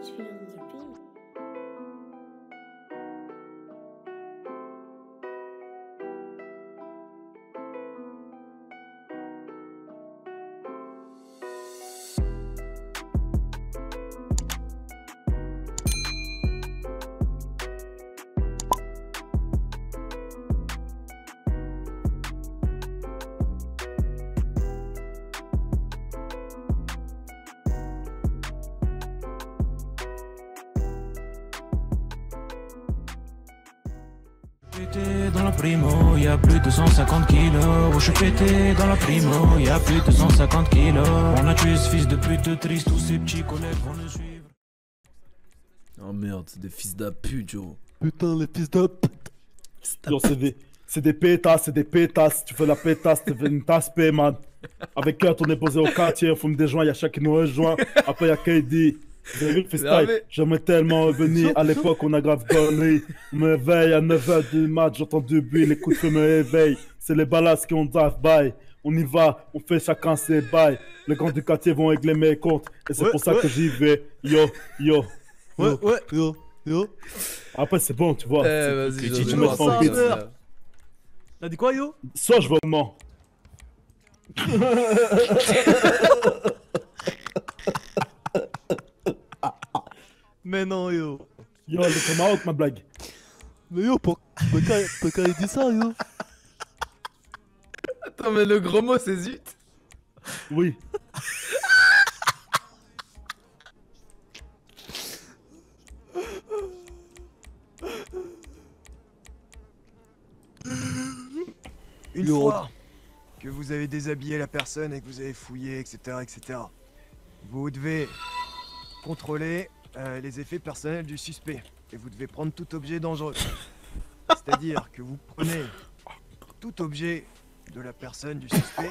tu fais dans notre pays? Pété dans la primo, y'a plus de 150 kilos. Je suis pété dans la primo, y'a plus de 150 kilos. On a tué ce fils de pute triste, tous ces petits collègues vont le suivre. Oh merde, c'est des fils de pute, Joe. Putain, les fils de pute. Yo, c'est des pétasses, tu fais la pétasse, tu fais une tasse P, man. Avec qui on est posé au quartier, on fume des joints, y'a chacun qui nous rejoint. Après y'a KD. Vous avez vu le freestyle? J'aimerais tellement revenir à l'époque, on a grave connerie. On me réveille à 9h du mat, j'entends du bruit, les coups de feu me réveillent. C'est les ballads qui ont drive-by. On y va, on fait chacun ses bails. Les grands du quartier vont régler mes comptes. Et c'est pour ça que j'y vais. Yo. Yo. Après, c'est bon, tu vois. Vas-y, tu je me vois prends ça, vite. T'as dit quoi, yo? Soit je vraiment. Mais non, yo. Yo, c'est marrant ma blague. Mais yo, pourquoi il dit ça, yo? Attends, mais le gros mot, c'est zut. Oui. Une fois que vous avez déshabillé la personne et que vous avez fouillé, etc., vous devez contrôler les effets personnels du suspect. Et vous devez prendre tout objet dangereux. C'est-à-dire que vous prenez tout objet de la personne, du suspect.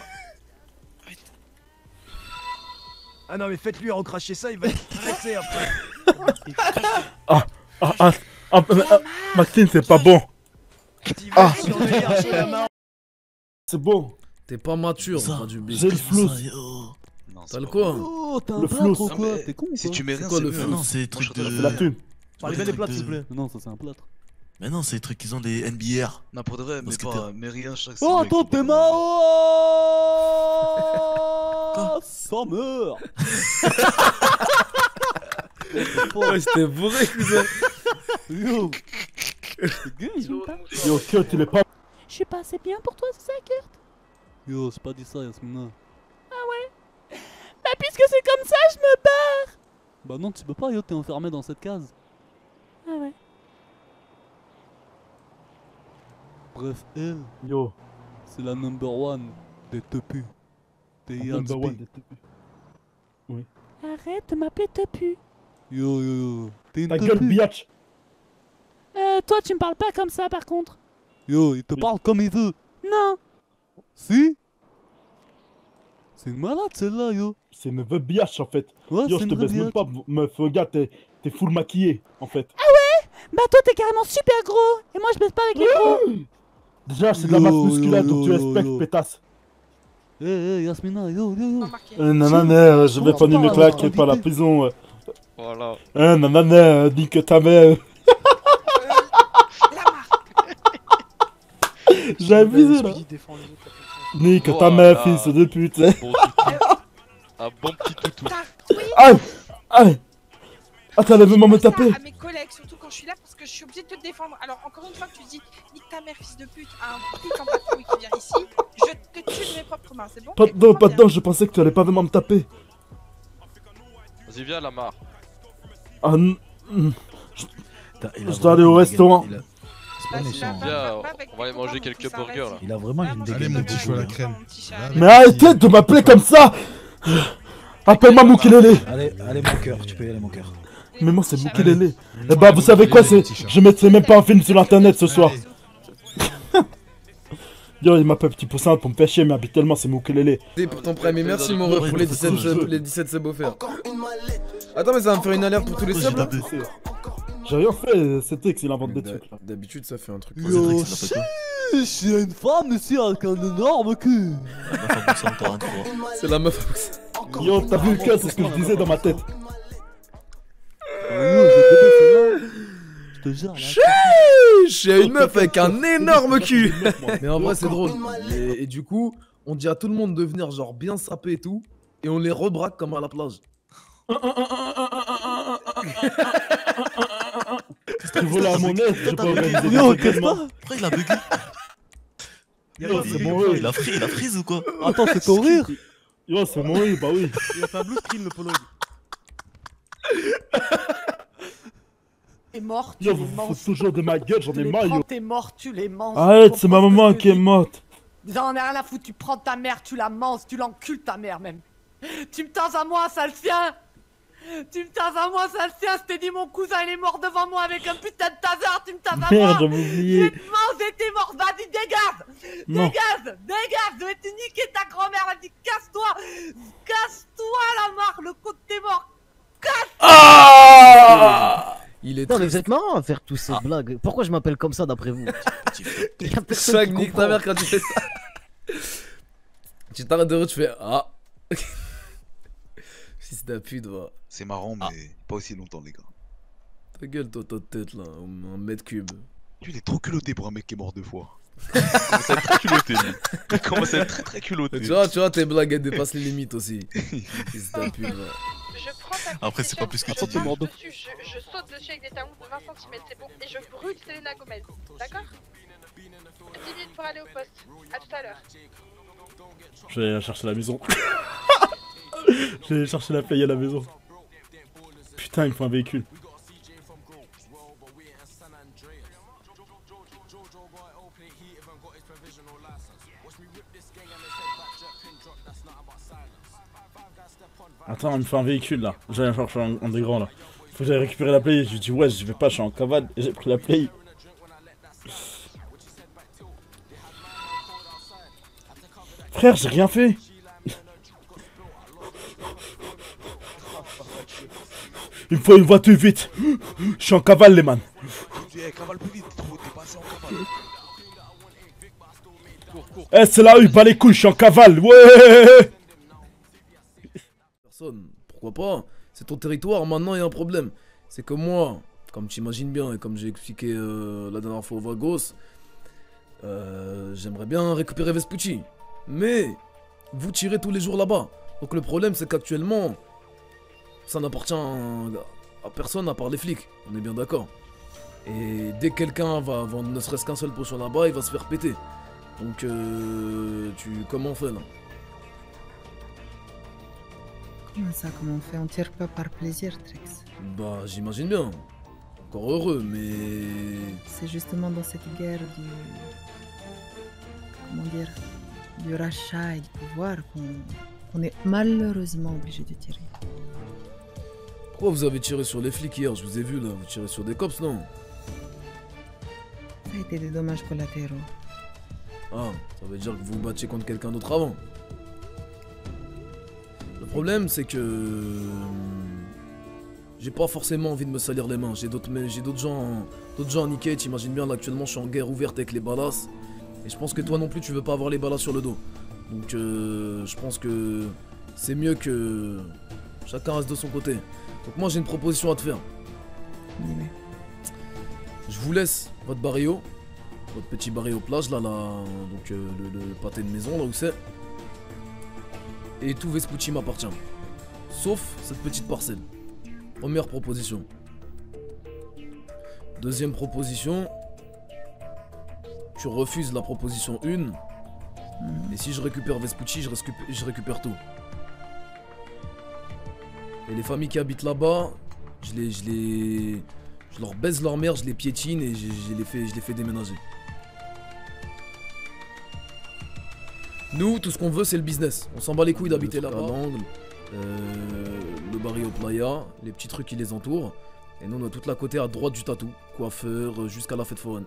Ah non mais faites-lui recracher ça, il va être stressé après. Maxime, c'est pas bon. Il va surveiller un peu la main. C'est bon. T'es pas mature, enfin, du B. J'ai le flou. T'as le quoi? Oh, t'as un Le plâtre flou. ou quoi? T'es con ou Si quoi? tu mets rien, quoi, c'est le mieux, feu? hein. Non, c'est des trucs Moi, je C'est la de. thune. Parlez bien des plâtres, s'il vous plaît. Non, ça c'est un plâtre. Mais non, c'est des trucs qu'ils ont des NBR. Non, pour de vrai, mais Parce que pas, mais rien chaque Oh, semaine. attends, t'es marrant! Ça meurt! Ouais, j'étais bourré, cousin. Yo! Yo, Kurt, il est pas. Je suis pas assez bien pour toi, c'est ça, Kurt? Yo, c'est pas dit ça, Yasmina. Bah, puisque c'est comme ça, je me barre! Bah non, tu peux pas, yo, t'es enfermé dans cette case. Ah ouais. Bref, elle, Yo, c'est la number one des tepus. Des number one Yatsby. des tepus. Arrête de m'appeler Tepu. Yo. T'es une Ta gueule, tepu. biatch. Toi, tu me parles pas comme ça, par contre. Yo, il te parle comme il veut. Non. Si? C'est une malade celle-là, yo. C'est une veuve biatch en fait. Ouais, Yo, c'est je te une baisse même pas, meuf. Regarde, t'es full maquillée en fait. Bah, toi, t'es carrément super gros. Et moi, je baisse pas avec les gros. Déjà, c'est de la masse musculaire, donc tu respectes, pétasse. Eh, Yasmina, yo. Nanana, je vais prendre une claque par la prison. Voilà. Nanana, nique ta mère. J'ai abusé là. Nique ta mère, fils de pute. Bon toutou. Un bon petit toutou. Aïe. Ah, t'allais vraiment me taper. À mes collègues, surtout quand je suis là, parce que je suis obligée de te défendre. Alors, encore une fois que tu dis nique ta mère, fils de pute, à un petit en patrouille qui vient ici, je te tue de mes propres mains, c'est bon? Pardon, je pensais que tu allais pas vraiment me taper. Vas-y, viens, Lamar. Ah, je dois aller au restaurant. C'est pas méchant. Viens, on va aller manger quelques burgers là. Il a vraiment une Allez, dégaine mon de petit fou, chou à la là. crème. Mais arrêtez de m'appeler comme ça. Appelle-moi Moukelele. Allez, mon cœur, tu peux y aller, mon cœur. Mais moi, c'est Moukelele. Eh bah, vous savez quoi, je mettrai même pas un film sur internet ce soir. Yo, il m'appelle Petit Poussin pour me faire chier, mais habituellement, c'est Moukelele. Pour ton prime, et merci mon ref pour les 17 subs offerts. Attends, mais ça va me faire une alerte pour tous les subs là? J'ai rien fait, c'est Tex, il invente des trucs là. D'habitude, ça fait un truc. Yo, chiche, il y a une femme ici avec un énorme cul. C'est la meuf. Yo, t'as vu le cas, c'est ce que je disais dans ma tête. Je te jure, J'ai une meuf avec un énorme cul. Mais en vrai, c'est drôle. Et du coup, on dit à tout le monde de venir, genre bien sapé et tout. Et on les rebraque comme à la plage. Tu voles la monnaie, je peux organiser des Yo, événements. Pourquoi il a bugué? Yo, c'est mon rire. Il a freeze ou quoi? Attends, c'est ton rire? Yo, c'est mon rire, bah oui. Il a fait un blue screen le polo. T'es mort, tu Yo, les vous manges. foutez toujours de ma gueule, j'en Tu ai les marre, prends, yo. t'es mort, tu les manges. Arrête, Tu c'est ma comprends ce maman que qui je est dis? morte. J'en ai rien à foutre, tu prends ta mère, tu la manges, tu l'encules ta mère même. Tu me tends à moi, sale chien. Tu me tends à moi, sale chien. Je t'ai dit mon cousin il est mort devant moi avec un putain de taser, tu me tends à moi. Merde, j'avais Je vais oublié. te manger, t'es mort, vas-y dégage. Non. Dégage, dégage, je vais te niquer ta grand-mère, vas-y casse-toi. Casse-toi la marre, le coup de tes morts. Il est Non mais vous êtes marrant à faire tous ces blagues. Pourquoi je m'appelle comme ça d'après vous? Il y a personne Chaque qui nique ta comprend. mère quand tu fais ça. Tu t'arrêtes de rire, tu fais ah. Fils de pute, va. C'est marrant, mais pas aussi longtemps, les gars. Ta gueule, toi, ta tête là, un mètre cube. Lui, il est trop culotté pour un mec qui est mort 2 fois. Il commence à être très culotté, lui. Il commence à être très culotté. Tu vois, tes blagues elles dépassent les limites aussi. Fils de pute, va. Je prends ta Après, c'est pas plus que tu dis. je saute dessus avec des talons de 20 cm, c'est bon. Et je brûle Selena Gomez. D'accord 10 minutes pour aller au poste. À tout à l'heure. Je vais aller chercher la maison. Je vais aller chercher la paye à la maison. Putain, il me faut un véhicule. Attends, il me faut un véhicule là. J'allais chercher un des grands là. Faut que j'aille récupérer la play. Je lui dis ouais, je vais pas, je suis en cavale. Et j'ai pris la play. Frère, j'ai rien fait. Il me faut une voiture vite. Je suis en cavale, les man. Cavale plus vite, t'es passé en cavale. Eh, c'est là où il bat les couilles, je suis en cavale. Ouais. Personne, pourquoi pas? C'est ton territoire, maintenant il y a un problème. C'est que moi, comme tu imagines bien et comme j'ai expliqué la dernière fois au Vagos, j'aimerais bien récupérer Vespucci. Mais vous tirez tous les jours là-bas. Donc le problème c'est qu'actuellement, ça n'appartient à personne à part les flics. On est bien d'accord. Et dès que quelqu'un va vendre ne serait-ce qu'un seul potion là-bas, il va se faire péter. Donc comment on fait là? Comment ça, comment on fait? On tire pas par plaisir, Trix. Bah j'imagine bien. Encore heureux, mais... C'est justement dans cette guerre du... Comment dire? Du rachat et du pouvoir qu'on est malheureusement obligé de tirer. Pourquoi vous avez tiré sur les flics hier? Je vous ai vu là, vous tirez sur des cops, non? Ça a été des dommages collatéraux. Ah, ça veut dire que vous vous battiez contre quelqu'un d'autre avant. Le problème c'est que... j'ai pas forcément envie de me salir les mains. J'ai d'autres gens à niquer. T'imagines bien là actuellement je suis en guerre ouverte avec les balas. Et je pense que toi non plus tu veux pas avoir les balas sur le dos. Donc je pense que c'est mieux que chacun reste de son côté. Donc moi j'ai une proposition à te faire. Dis-moi. Je vous laisse votre barrio. Votre petit barrio plage là, donc le pâté de maison là où c'est. Et tout Vespucci m'appartient. Sauf cette petite parcelle. Première proposition. Deuxième proposition. Tu refuses la proposition 1. Et si je récupère Vespucci, je récupère tout. Et les familles qui habitent là-bas, je leur baise leur mère, je les piétine et je les fais déménager. Nous, tout ce qu'on veut, c'est le business. On s'en bat les couilles d'habiter là-bas. L'angle, le barrio playa, les petits trucs qui les entourent. Et nous, on a toute la côté à droite du tatou. Coiffeur, jusqu'à la fête foraine.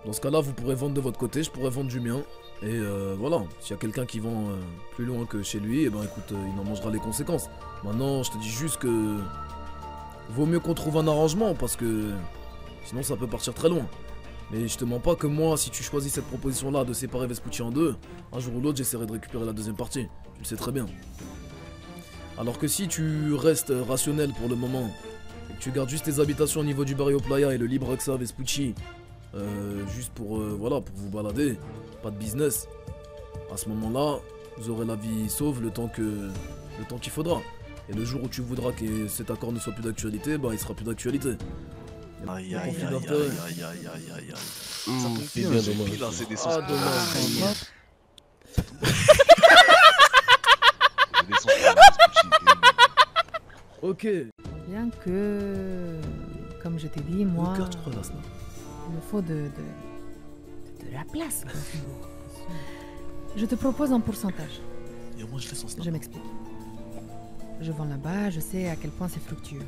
Dans ce cas-là, vous pourrez vendre de votre côté, je pourrais vendre du mien. Et voilà, s'il y a quelqu'un qui vend plus loin que chez lui, et ben écoute, il en mangera les conséquences. Maintenant, je te dis juste que... vaut mieux qu'on trouve un arrangement, parce que... sinon ça peut partir très loin. Mais je te mens pas que moi, si tu choisis cette proposition-là de séparer Vespucci en deux, un jour ou l'autre, j'essaierai de récupérer la deuxième partie. Tu le sais très bien. Alors que si tu restes rationnel pour le moment, et que tu gardes juste tes habitations au niveau du Barrio Playa et le libre accès à Vespucci, juste pour, voilà, pour vous balader, pas de business, à ce moment-là, vous aurez la vie sauve le temps qu'il faudra. Et le jour où tu voudras que cet accord ne soit plus d'actualité, bah il sera plus d'actualité. Aïe aïe aïe aïe aïe aïe aïe aïe. Ça tombe c'est bien, bien j'ai dommage. pris là, c'est des sauces. Ah, dommage. Ok. Bien que, comme je t'ai dit, moi, Le cœur, tu crois, là, ça il me faut de la place. quoi. Je te propose un pourcentage. Et moi je fais son snap. Je m'explique. Je vends là-bas, je sais à quel point c'est fructueux.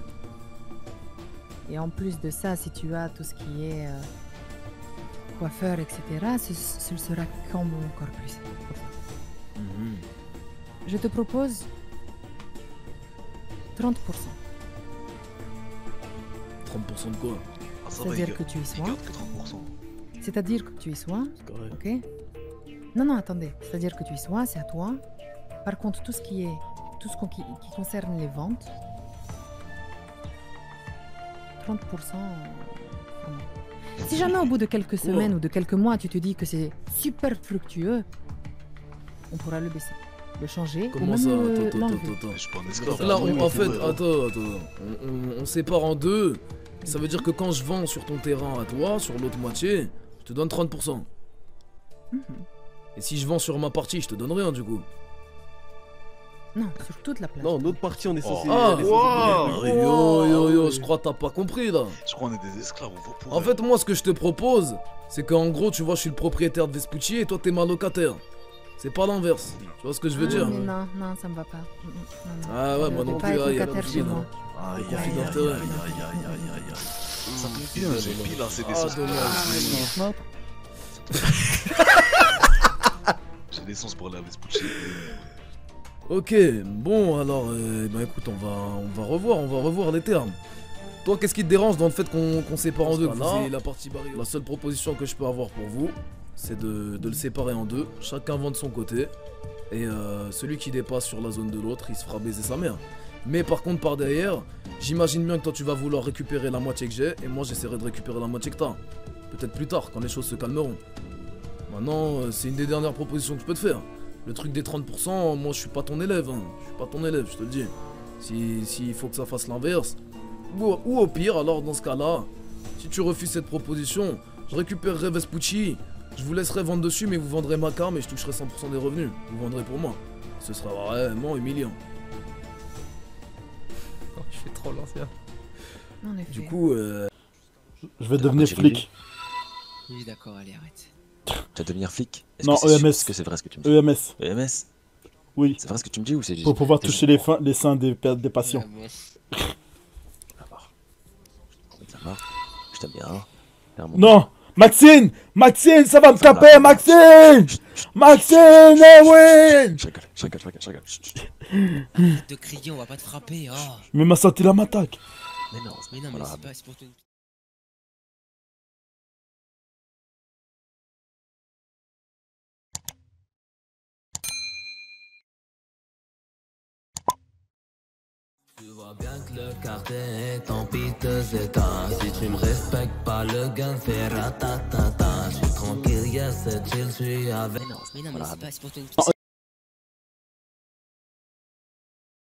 Et en plus de ça, si tu as tout ce qui est coiffeur, etc., ce sera quand même encore plus. Je te propose 30%. 30% de quoi? Ah, ça va, C'est-à-dire que tu y sois. garde que 30%. C'est-à-dire que tu y sois. correct. Ok? Non, non, attendez. C'est-à-dire que tu y sois, c'est à toi. Par contre, tout ce qui concerne les ventes, 30%. Si jamais au bout de quelques semaines ou de quelques mois, tu te dis que c'est super fructueux, on pourra le baisser, le changer ou Comment même ça? l'enlever. Je suis pas un esclave. Là, en fait, Ouais. attends. On sépare en deux. Ça veut dire que quand je vends sur ton terrain à toi, sur l'autre moitié, je te donne 30%. Et si je vends sur ma partie, je te donne rien du coup. Non, sur toute la place. Non, notre partie, on est censé. Ah, on est censé- yo, je crois que t'as pas compris là. Je crois qu'on est des esclaves, on va pour. En fait, moi, ce que je te propose, c'est qu'en gros, tu vois, je suis le propriétaire de Vespucci et toi, t'es ma locataire. C'est pas l'inverse. Tu vois ce que je veux dire? Mais non, non, ça me va pas. Non, non. Ah ouais, moi non Pas plus, être ah, y a locataire la chez douille, moi. non. Aïe Conflit aïe aïe d'intérêt. aïe aïe aïe aïe aïe aïe. Ça tombe bien, j'ai pris là, c'est des Ah, sauces. dommage. J'ai des sens pour la Vespucci. Ok, bon alors, bah écoute, on va revoir les termes. Toi, qu'est-ce qui te dérange dans le fait qu'on sépare en deux, que vous ayez la partie barrière? La seule proposition que je peux avoir pour vous, c'est de le séparer en deux, chacun vend de son côté, et celui qui dépasse sur la zone de l'autre, il se fera baiser sa mère. Mais par contre, par derrière, j'imagine bien que toi tu vas vouloir récupérer la moitié que j'ai, et moi j'essaierai de récupérer la moitié que t'as. Peut-être plus tard, quand les choses se calmeront. Maintenant, c'est une des dernières propositions que je peux te faire. Le truc des 30%, moi je suis pas ton élève, hein. Je suis pas ton élève, je te le dis. S'il faut que ça fasse l'inverse, ou au pire, alors dans ce cas-là, si tu refuses cette proposition, je récupérerai Vespucci, je vous laisserai vendre dessus, mais vous vendrez ma carte et je toucherai 100% des revenus. Vous vendrez pour moi. Ce sera vraiment humiliant. Oh, je fais trop l'ancien. En effet. Du coup, je vais devenir flic. Oui, d'accord, allez, arrête. Tu vas devenir flic? Non, EMS. Est-ce que c'est vrai ce que tu me dis? EMS. EMS? Oui. C'est vrai ce que tu me dis ou c'est juste... Pour pouvoir toucher les seins des patients. Ça marche. Je t'aime bien. Clairement. Non! Maxine! Maxine, ça va me taper, Maxine! Maxine, Erwin! Je rigole. Arrête de crier, on va pas te frapper. Oh. Mais ma santé là m'attaque. Mais non, mais c'est pas, c'est pour te... Tu vois bien que le quartier est en piteux état. Si tu me respectes pas, le gun fait ratatata. Je suis tranquille, yes, c'est chill, je suis avec. Mais non, mais c'est pas, c'est pour te... Non,